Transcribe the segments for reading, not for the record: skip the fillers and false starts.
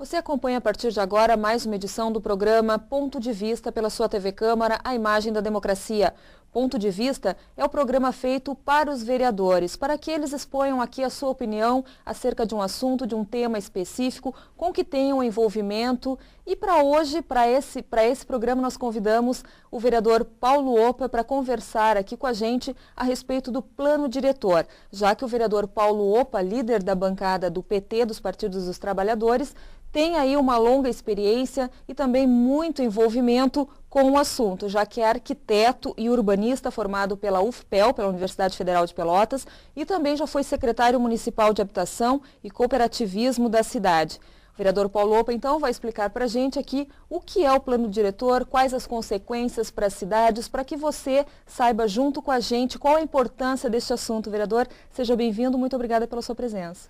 Você acompanha a partir de agora mais uma edição do programa Ponto de Vista pela sua TV Câmara, a imagem da democracia. Ponto de Vista é o programa feito para os vereadores, para que eles exponham aqui a sua opinião acerca de um assunto, de um tema específico, com que tenham envolvimento. E para hoje, para esse programa, nós convidamos o vereador Paulo Opa para conversar aqui com a gente a respeito do plano diretor, já que o vereador Paulo Opa, líder da bancada do PT, dos Partidos dos Trabalhadores, tem aí uma longa experiência e também muito envolvimento com o assunto, já que é arquiteto e urbanista formado pela UFPEL, pela Universidade Federal de Pelotas, e também já foi secretário municipal de habitação e cooperativismo da cidade. O vereador Paulo Opa, então, vai explicar para a gente aqui o que é o plano diretor, quais as consequências para as cidades, para que você saiba junto com a gente qual a importância deste assunto. Vereador, seja bem-vindo, muito obrigada pela sua presença.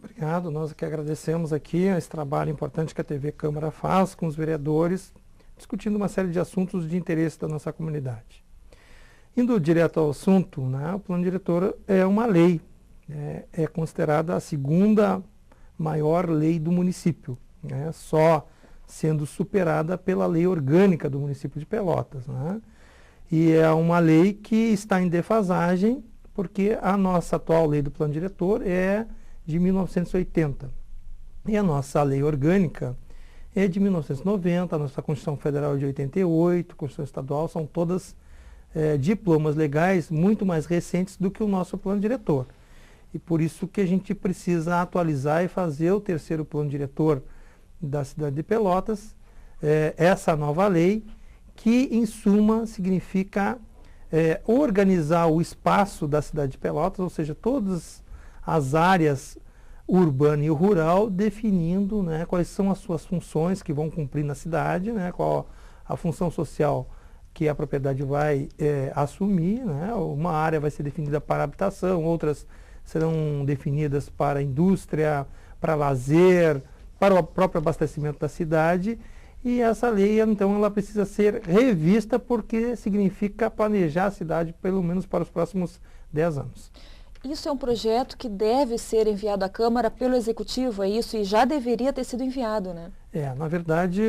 Obrigado, nós que agradecemos aqui esse trabalho importante que a TV Câmara faz com os vereadores, discutindo uma série de assuntos de interesse da nossa comunidade. Indo direto ao assunto, né, o plano diretor é uma lei, é considerada a segunda maior lei do município, né, só sendo superada pela lei orgânica do município de Pelotas, né, e é uma lei que está em defasagem, porque a nossa atual lei do plano diretor é de 1980. E a nossa lei orgânica é de 1990, a nossa Constituição Federal é de 88, a Constituição Estadual, são todas diplomas legais muito mais recentes do que o nosso plano diretor. E por isso que a gente precisa atualizar e fazer o terceiro plano diretor da cidade de Pelotas, essa nova lei, que em suma significa organizar o espaço da cidade de Pelotas, ou seja, todas as áreas urbana e rural, definindo, né, quais são as suas funções que vão cumprir na cidade, né, qual a função social que a propriedade vai assumir, né, uma área vai ser definida para habitação, outras serão definidas para indústria, para lazer, para o próprio abastecimento da cidade, e essa lei, então, ela precisa ser revista porque significa planejar a cidade pelo menos para os próximos 10 anos. Isso é um projeto que deve ser enviado à Câmara pelo Executivo, é isso? E já deveria ter sido enviado, né? Na verdade,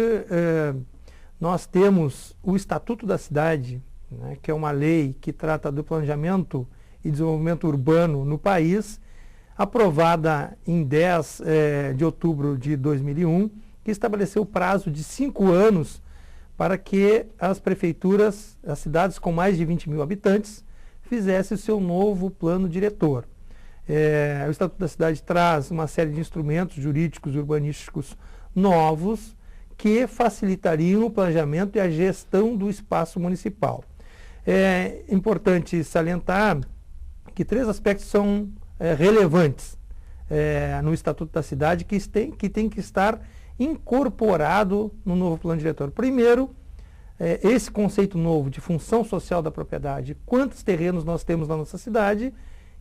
nós temos o Estatuto da Cidade, né, que é uma lei que trata do planejamento e desenvolvimento urbano no país, aprovada em 10 de outubro de 2001, que estabeleceu o prazo de 5 anos para que as prefeituras, as cidades com mais de 20 mil habitantes, fizesse o seu novo plano diretor. O Estatuto da Cidade traz uma série de instrumentos jurídicos e urbanísticos novos que facilitariam o planejamento e a gestão do espaço municipal. É importante salientar que 3 aspectos são relevantes no Estatuto da Cidade que tem que estar incorporado no novo plano diretor. Primeiro, esse conceito novo de função social da propriedade. Quantos terrenos nós temos na nossa cidade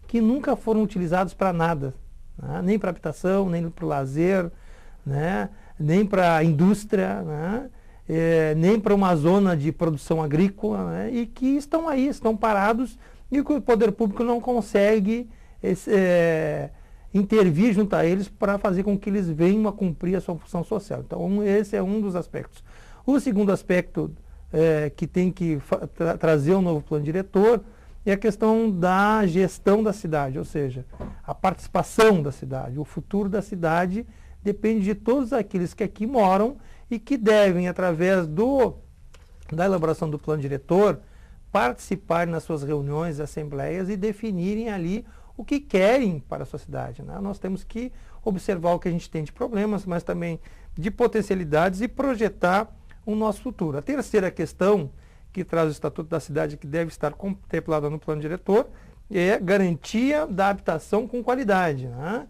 que nunca foram utilizados para nada, né? Nem para habitação, nem para o lazer, né? Nem para a indústria, né? Nem para uma zona de produção agrícola, né? E que estão aí, estão parados e que o poder público não consegue intervir junto a eles para fazer com que eles venham a cumprir a sua função social. Então, esse é um dos aspectos. O segundo aspecto que tem que trazer um novo plano diretor é a questão da gestão da cidade, ou seja, a participação da cidade. O futuro da cidade depende de todos aqueles que aqui moram e que devem, através da elaboração do plano diretor, participar nas suas reuniões, assembleias e definirem ali o que querem para a sua cidade, né? Nós temos que observar o que a gente tem de problemas, mas também de potencialidades e projetar o nosso futuro. A terceira questão que traz o Estatuto da Cidade, que deve estar contemplada no plano diretor, é garantia da habitação com qualidade, né?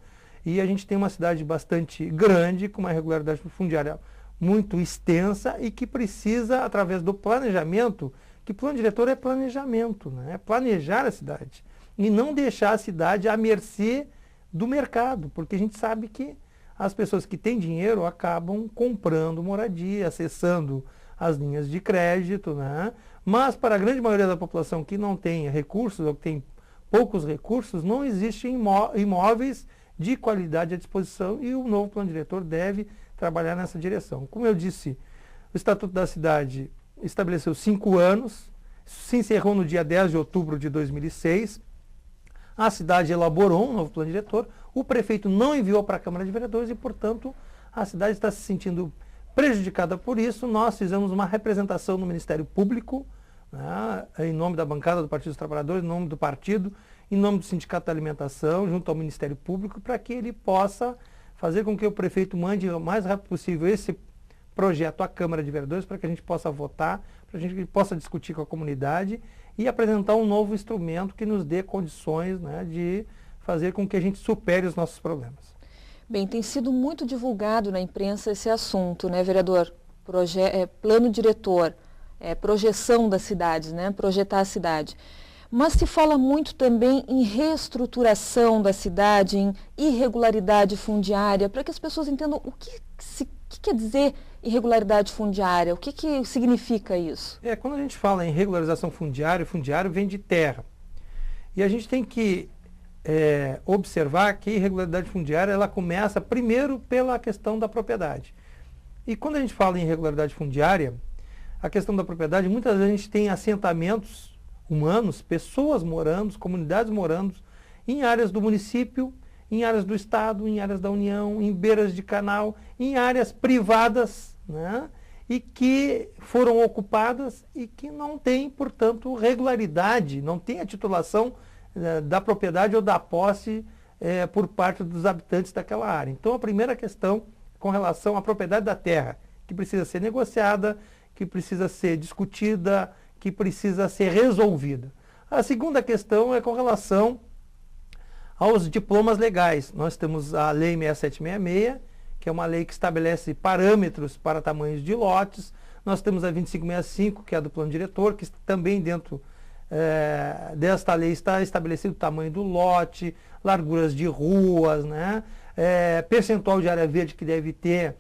E a gente tem uma cidade bastante grande, com uma regularidade fundiária muito extensa e que precisa, através do planejamento, que plano diretor é planejamento, né? É planejar a cidade e não deixar a cidade à mercê do mercado, porque a gente sabe que as pessoas que têm dinheiro acabam comprando moradia, acessando as linhas de crédito, né? Mas para a grande maioria da população que não tem recursos ou que tem poucos recursos, não existem imóveis de qualidade à disposição e o novo plano diretor deve trabalhar nessa direção. Como eu disse, o Estatuto da Cidade estabeleceu 5 anos, se encerrou no dia 10 de outubro de 2006, a cidade elaborou um novo plano diretor, o prefeito não enviou para a Câmara de Vereadores e, portanto, a cidade está se sentindo prejudicada por isso. Nós fizemos uma representação no Ministério Público, né, em nome da bancada do Partido dos Trabalhadores, em nome do partido, em nome do Sindicato da Alimentação, junto ao Ministério Público, para que ele possa fazer com que o prefeito mande o mais rápido possível esse projeto à Câmara de Vereadores, para que a gente possa votar, para que a gente possa discutir com a comunidade e apresentar um novo instrumento que nos dê condições, né, de fazer com que a gente supere os nossos problemas. Bem, tem sido muito divulgado na imprensa esse assunto, né, vereador? Plano diretor, projeção das cidades, né? Projetar a cidade. Mas se fala muito também em reestruturação da cidade, em irregularidade fundiária, para que as pessoas entendam o que quer dizer irregularidade fundiária, o que significa isso? Quando a gente fala em regularização fundiária, fundiário vem de terra. E a gente tem que observar que a irregularidade fundiária ela começa primeiro pela questão da propriedade. E quando a gente fala em irregularidade fundiária, a questão da propriedade, muitas vezes a gente tem assentamentos humanos, pessoas morando, comunidades morando em áreas do município, em áreas do Estado, em áreas da União, em beiras de canal, em áreas privadas, né? E que foram ocupadas e que não têm, portanto, regularidade, não tem a titulação da propriedade ou da posse por parte dos habitantes daquela área. Então, a primeira questão com relação à propriedade da terra, que precisa ser negociada, que precisa ser discutida, que precisa ser resolvida. A segunda questão é com relação aos diplomas legais. Nós temos a Lei 6766, que é uma lei que estabelece parâmetros para tamanhos de lotes. Nós temos a 2565, que é a do plano diretor, que também dentro desta lei está estabelecido o tamanho do lote, larguras de ruas, né? Percentual de área verde que deve ter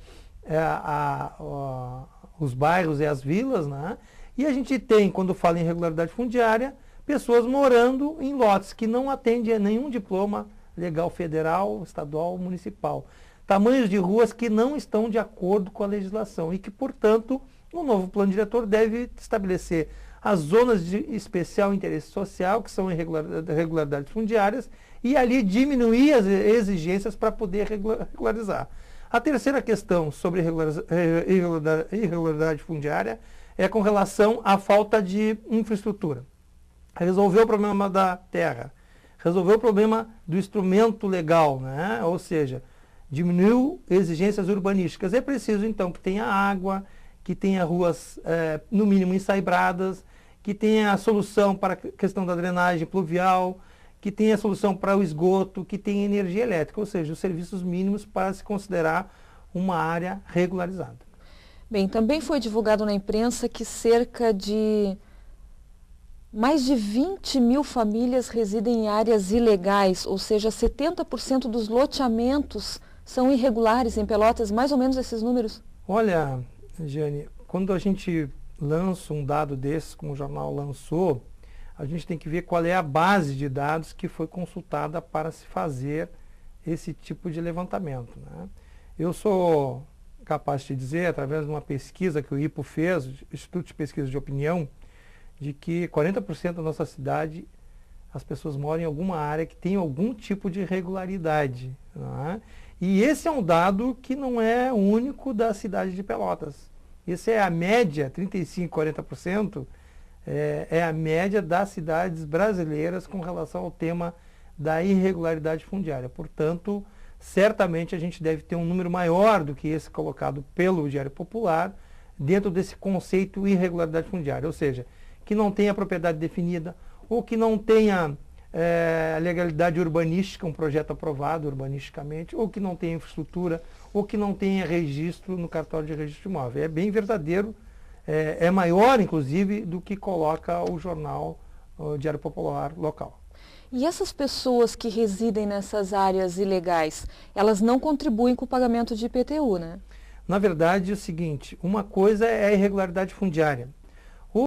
os bairros e as vilas, né? E a gente tem, quando fala em irregularidade fundiária, pessoas morando em lotes que não atendem a nenhum diploma legal federal, estadual ou municipal. Tamanhos de ruas que não estão de acordo com a legislação e que, portanto, o novo plano diretor deve estabelecer as zonas de especial interesse social, que são irregularidades fundiárias, e ali diminuir as exigências para poder regularizar. A terceira questão sobre irregularidade fundiária é com relação à falta de infraestrutura. Resolver o problema da terra, resolver o problema do instrumento legal, né? Ou seja, diminuiu exigências urbanísticas. É preciso, então, que tenha água, que tenha ruas, no mínimo, ensaibradas, que tenha a solução para a questão da drenagem pluvial, que tenha a solução para o esgoto, que tenha energia elétrica, ou seja, os serviços mínimos para se considerar uma área regularizada. Bem, também foi divulgado na imprensa que cerca de mais de 20 mil famílias residem em áreas ilegais, ou seja, 70% dos loteamentos são irregulares em Pelotas, mais ou menos esses números? Olha, Jane, quando a gente lança um dado desses, como o jornal lançou, a gente tem que ver qual é a base de dados que foi consultada para se fazer esse tipo de levantamento, né? Eu sou capaz de dizer, através de uma pesquisa que o IPO fez, o Instituto de Pesquisa de Opinião, de que 40% da nossa cidade, as pessoas moram em alguma área que tem algum tipo de irregularidade, né? E esse é um dado que não é único da cidade de Pelotas. Essa é a média, 35%, 40%, é a média das cidades brasileiras com relação ao tema da irregularidade fundiária. Portanto, certamente a gente deve ter um número maior do que esse colocado pelo Diário Popular dentro desse conceito irregularidade fundiária, ou seja, que não tenha propriedade definida ou que não tenha legalidade urbanística, um projeto aprovado urbanisticamente, ou que não tenha infraestrutura, ou que não tenha registro no cartório de registro de imóvel. É bem verdadeiro, é maior, inclusive, do que coloca o jornal Diário Popular local. E essas pessoas que residem nessas áreas ilegais, elas não contribuem com o pagamento de IPTU, né? Na verdade, é o seguinte, uma coisa é a irregularidade fundiária